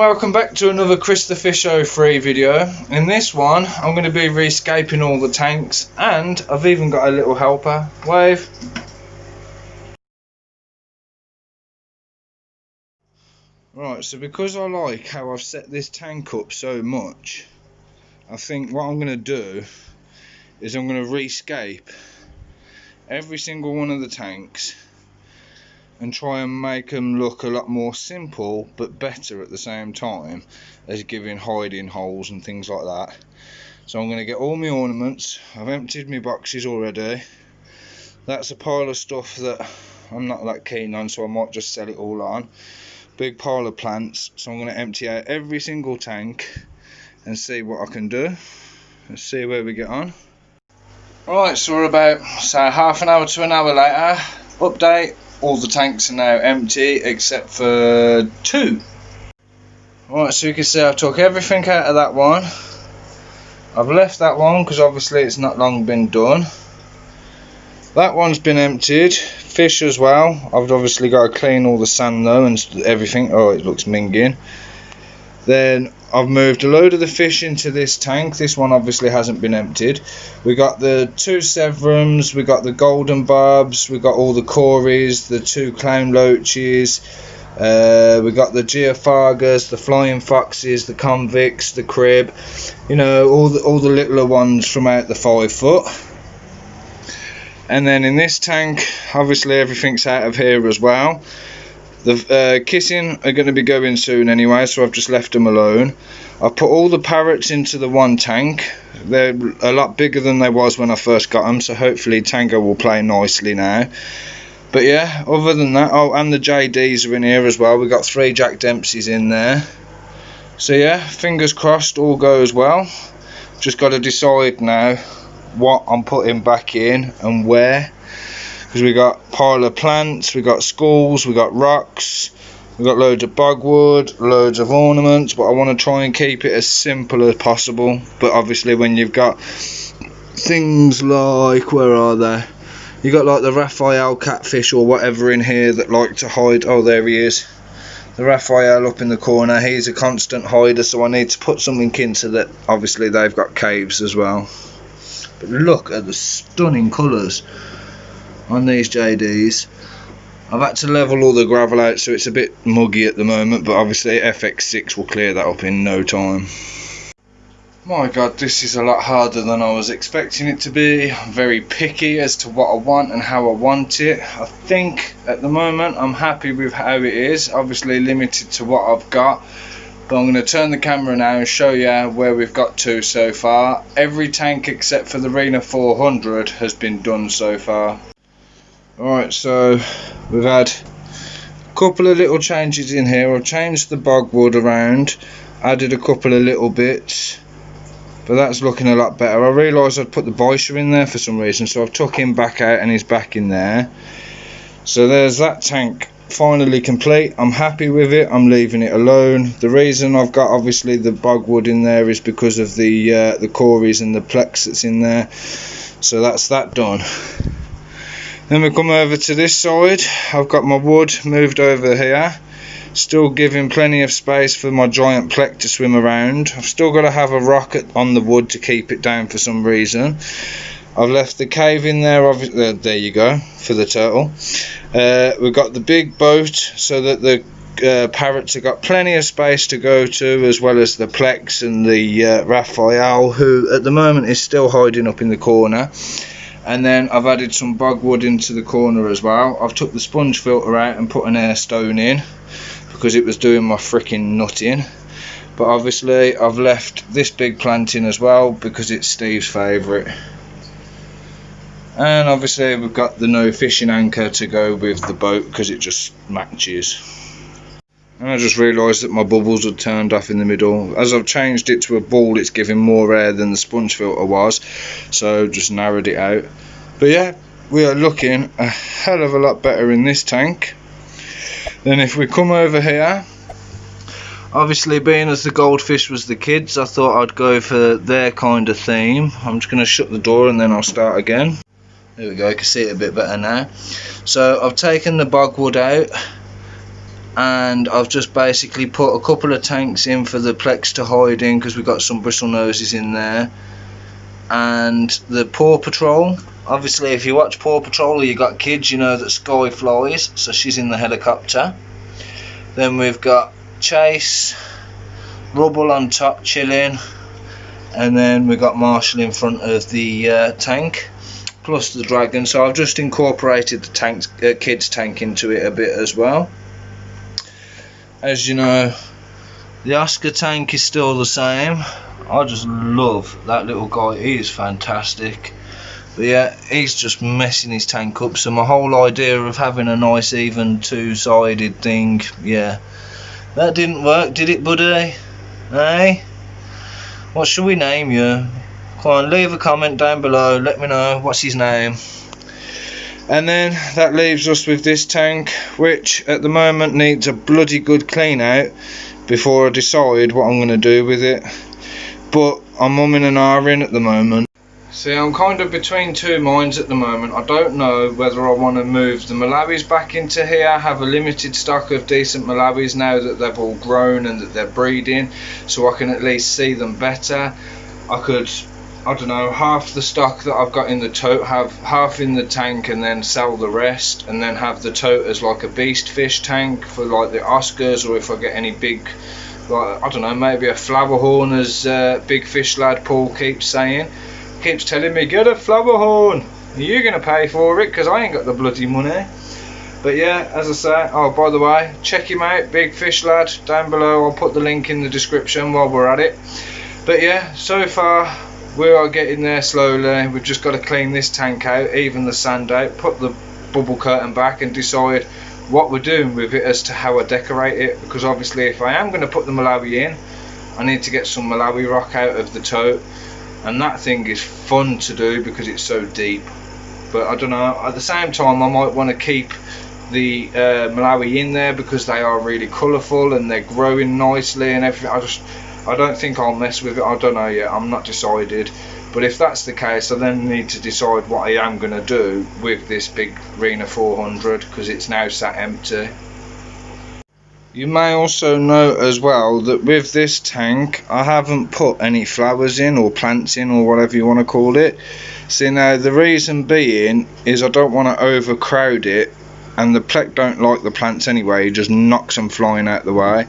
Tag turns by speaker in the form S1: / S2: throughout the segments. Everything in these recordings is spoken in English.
S1: welcome back to another Chris the Fish Show free video. In this one I'm going to be re-scaping all the tanks, and I've even got a little helper. Wave. Right, so because I like how I've set this tank up so much, I think what I'm going to do is I'm going to re-scape every single one of the tanks and try and make them look a lot more simple but better at the same time as giving hiding holes and things like that. So I'm going to get all my ornaments. I've emptied my boxes already. That's a pile of stuff that I'm not that keen on, so I might just sell it all on. Big pile of plants, so I'm going to empty out every single tank and see what I can do. Let's see where we get on. Right, so we're about half an hour to an hour later. Update. All the tanks are now empty except for 2. Right, so you can see I've took everything out of that one. I've left that one because obviously it's not long been done. That one's been emptied. Fish as well. I've obviously got to clean all the sand though and everything. Oh, it looks minging. Then I've moved a load of the fish into this tank. This one obviously hasn't been emptied. We got the 2 severums, we got the golden barbs, we got all the cories, the 2 clown loaches, we got the geophagas, the flying foxes, the convicts, the crib, you know, all the littler ones from out the 5 foot. And then in this tank, obviously everything's out of here as well. The kissing are going to be going soon anyway, so I've just left them alone. I've put all the parrots into the one tank. They're a lot bigger than they was when I first got them, so hopefully Tango will play nicely now. But yeah, other than that, oh, and the JDs are in here as well. We've got 3 Jack Dempseys in there. So yeah, fingers crossed all goes well. Just got to decide now what I'm putting back in and where. Because we got pile of plants, we got skulls, we got rocks, we got loads of bogwood, loads of ornaments, but I want to try and keep it as simple as possible. But obviously when you've got things like, where are they? You got like the Raphael catfish or whatever in here that like to hide. Oh, there he is. The Raphael up in the corner, he's a constant hider, so I need to put something into that. Obviously they've got caves as well. But look at the stunning colours on these JDs. I've had to level all the gravel out, so it's a bit muggy at the moment, but obviously FX6 will clear that up in no time. My god, this is a lot harder than I was expecting it to be. I'm very picky as to what I want and how I want it. I think at the moment I'm happy with how it is, obviously limited to what I've got. But I'm going to turn the camera now and show you where we've got to so far. Every tank except for the Rena 400 has been done so far. Alright, so we've had a couple of little changes in here. I've changed the bogwood around, added a couple of little bits, but that's looking a lot better. I realised I'd put the Boisher in there for some reason, so I've took him back out and he's back in there. So there's that tank finally complete. I'm happy with it. I'm leaving it alone. The reason I've got obviously the bogwood in there is because of the cories and the plex that's in there. So that's that done. Then we come over to this side. I've got my wood moved over here, still giving plenty of space for my giant plec to swim around. I've still got to have a rocket on the wood to keep it down for some reason. I've left the cave in there, there you go, for the turtle. We've got the big boat so that the parrots have got plenty of space to go to, as well as the plex and the Raphael, who at the moment is still hiding up in the corner. And then I've added some bogwood into the corner as well. I've took the sponge filter out and put an air stone in because it was doing my freaking nutting. But obviously I've left this big plant in as well because it's Steve's favourite. And obviously we've got the no fishing anchor to go with the boat because it just matches. And I just realised that my bubbles had turned off in the middle. As I've changed it to a ball, it's giving more air than the sponge filter was, so just narrowed it out. But yeah, we are looking a hell of a lot better in this tank. Then if we come over here, obviously being as the goldfish was the kids, I thought I'd go for their kind of theme. I'm just going to shut the door and then I'll start again. There we go, I can see it a bit better now. So I've taken the bogwood out. and I've just basically put a couple of tanks in for the plex to hide in because we've got some bristle noses in there, and the Paw Patrol. Obviously if you watch Paw Patrol or you got kids, you know that Sky flies, so she's in the helicopter. Then we've got Chase, Rubble on top chilling, and then we've got Marshall in front of the tank, plus the Dragon. So I've just incorporated the tanks, kids tank into it a bit as well. As you know, the Oscar tank is still the same. I just love that little guy, he is fantastic. But yeah, he's just messing his tank up, so my whole idea of having a nice even two-sided thing, yeah, that didn't work, did it, buddy? Hey? What should we name you? Come on, leave a comment down below, let me know what's his name. And then that leaves us with this tank, which at the moment needs a bloody good clean out before I decide what I'm going to do with it. But I'm umming and ahhing at the moment. See, I'm kind of between two minds at the moment. I don't know whether I want to move the Malawis back into here, have a limited stock of decent Malawis now that they've all grown and that they're breeding, so I can at least see them better. I could, I don't know, half the stock that I've got in the tote, have half in the tank and then sell the rest, and then have the tote as like a beast fish tank for like the Oscars, or if I get any big, like, I don't know, maybe a flower horn, as BigFishLad Paul keeps saying. Keeps telling me, get a flower horn, you're gonna pay for it because I ain't got the bloody money. But yeah, as I say, oh by the way, check him out, BigFishLad, down below. I'll put the link in the description while we're at it. But yeah, so far we are getting there slowly. We've just got to clean this tank out, even the sand out, put the bubble curtain back, and decide what we're doing with it as to how I decorate it, because obviously if I am going to put the Malawi in, I need to get some Malawi rock out of the tote, and that thing is fun to do because it's so deep. But I don't know, at the same time I might want to keep the Malawi in there because they are really colourful and they're growing nicely and everything. I don't think I'll mess with it, I don't know yet, I'm not decided. But if that's the case, I then need to decide what I am going to do with this big Rena 400 because it's now sat empty. You may also note as well that with this tank I haven't put any flowers in or plants in or whatever you want to call it. See, now the reason being is I don't want to overcrowd it, and the plek don't like the plants anyway, he just knocks them flying out the way.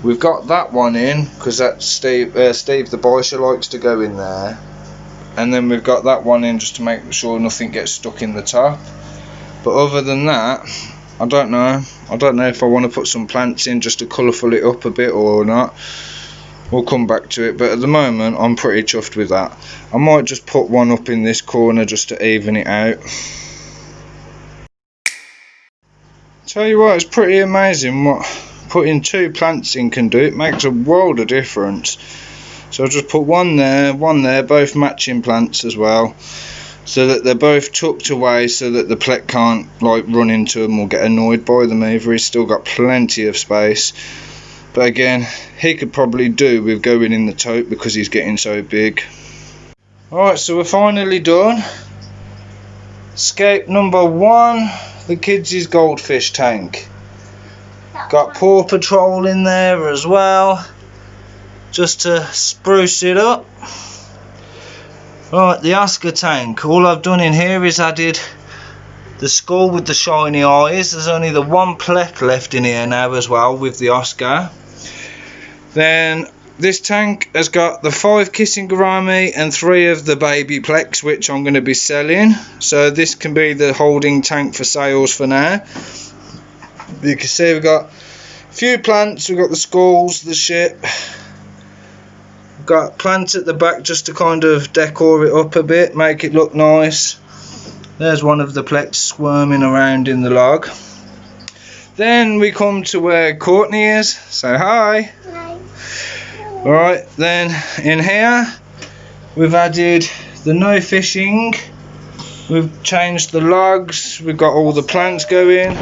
S1: We've got that one in because that's Steve the Boysher likes to go in there, and then we've got that one in just to make sure nothing gets stuck in the top. But other than that, I don't know if I want to put some plants in just to colourful it up a bit or not. We'll come back to it, but at the moment I'm pretty chuffed with that. I might just put one up in this corner just to even it out. Tell you what, it's pretty amazing what putting two plants in can do. It makes a world of difference. So I'll just put one there, both matching plants as well, so that they're both tucked away so that the plek can't like run into them or get annoyed by them either. He's still got plenty of space, but again he could probably do with going in the tote because he's getting so big. Alright, so we're finally done. Scape number 1, the kids' goldfish tank. Got Paw Patrol in there as well, just to spruce it up. Right, the Oscar tank, all I've done in here is added the skull with the shiny eyes. There's only the one plek left in here now as well with the Oscar. Then this tank has got the 5 kissing gourami and 3 of the baby pleks, which I'm going to be selling. So this can be the holding tank for sales for now. You can see we've got a few plants, we've got the skulls, the ship. Got plants at the back just to kind of decor it up a bit, make it look nice. There's one of the pleks squirming around in the log. Then we come to where Courtney is. Say hi. Hi. Alright, then in here we've added the no fishing. We've changed the logs. We've got all the plants going.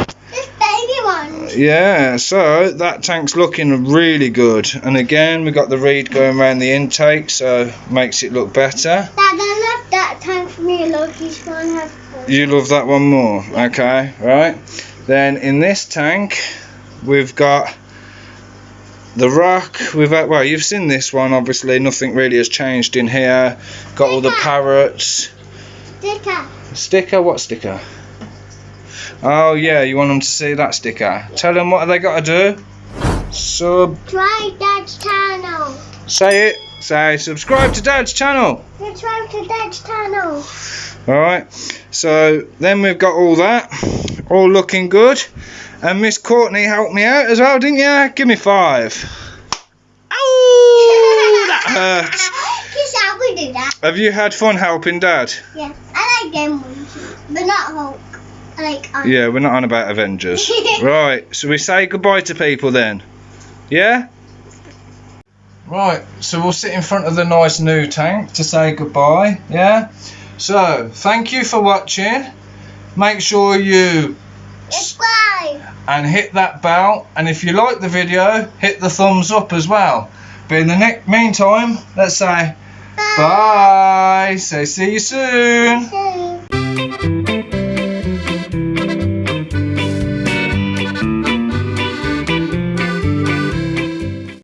S1: Yeah, so that tank's looking really good, and again we've got the reed going around the intake, so makes it look better. Dad, I love that tank for me. You love that one more? Okay, right. Then in this tank we've got the rock. We've had, well, you've seen this one. Obviously, nothing really has changed in here. Got all the parrots.
S2: Sticker.
S1: Sticker? What sticker? Oh yeah, you want them to see that sticker. Tell them what they got to do.
S2: Subscribe Dad's channel.
S1: Say it. Say subscribe to Dad's channel.
S2: Subscribe to Dad's channel.
S1: Alright, so then we've got all that. All looking good. And Miss Courtney helped me out as well, didn't you? Give me 5. Ow! That hurts.
S2: Yes, I would do that.
S1: Have you had fun helping Dad?
S2: Yeah, I like them ones, but not Hulk. I like
S1: Yeah, we're not on about Avengers. Right, so we say goodbye to people then. Yeah? Right, so we'll sit in front of the nice new tank to say goodbye. Yeah? So, thank you for watching. Make sure you
S2: subscribe
S1: and hit that bell, and if you like the video, hit the thumbs up as well. But in the meantime, let's say bye. Say see you soon.